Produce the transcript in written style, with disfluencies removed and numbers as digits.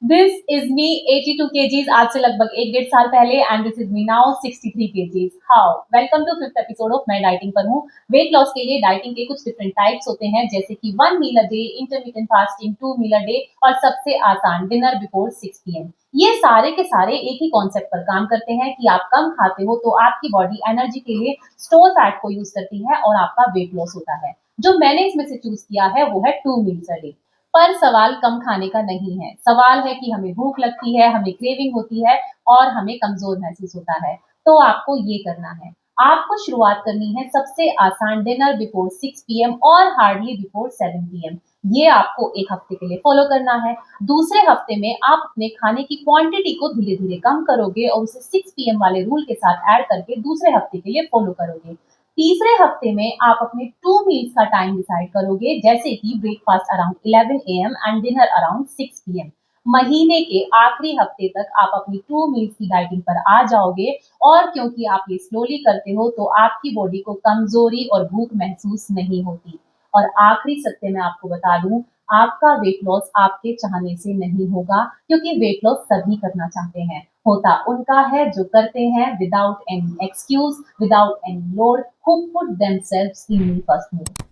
This is me 82 kgs आज से लगभग 1 डेढ़ साल पहले and this is me now 63 kgs। How welcome to fifth episode of मैं डाइटिंग पर हूँ। वेट लॉस के लिए डाइटिंग के कुछ डिफरेंट टाइप्स होते हैं, जैसे कि 1 meal a day, intermittent fasting, 2 meal a day और सबसे आसान डिनर बिफोर 6 PM। ये सारे के सारे एक ही कॉन्सेप्ट पर काम करते हैं कि आप कम खाते हो तो आपकी बॉडी एनर्जी के लिए स्टोर फैट को यूज करती है और आपका वेट लॉस होता है। जो मैंने इसमें से चूज किया है वो है 2 मील्स अ डे। पर सवाल कम खाने का नहीं है, सवाल है कि हमें भूख लगती है, हमें क्रेविंग होती है और हमें कमजोर महसूस होता है। तो आपको ये करना है, आपको शुरुआत करनी है सबसे आसान डिनर बिफोर 6 PM और हार्डली बिफोर 7 PM। ये आपको एक हफ्ते के लिए फॉलो करना है। दूसरे हफ्ते में आप अपने खाने की क्वांटिटी को धीरे धीरे कम करोगे और उसे 6 PM वाले रूल के साथ ऐड करके दूसरे हफ्ते के लिए फॉलो करोगे। तीसरे हफ्ते में आप अपने 2 मील्स का टाइम डिसाइड करोगे, जैसे कि breakfast around 11 AM and dinner around 6 PM। महीने के आखिरी हफ्ते तक आप अपनी 2 मील्स की डाइटिंग पर आ जाओगे और क्योंकि आप ये स्लोली करते हो तो आपकी बॉडी को कमजोरी और भूख महसूस नहीं होती। और आखिरी सत्य मैं आपको बता दूं, आपका वेट लॉस आपके चाहने से नहीं होगा, क्योंकि वेट लॉस सभी करना चाहते हैं। होता उनका है जो करते हैं without any excuse, without any load, who put themselves in the first move।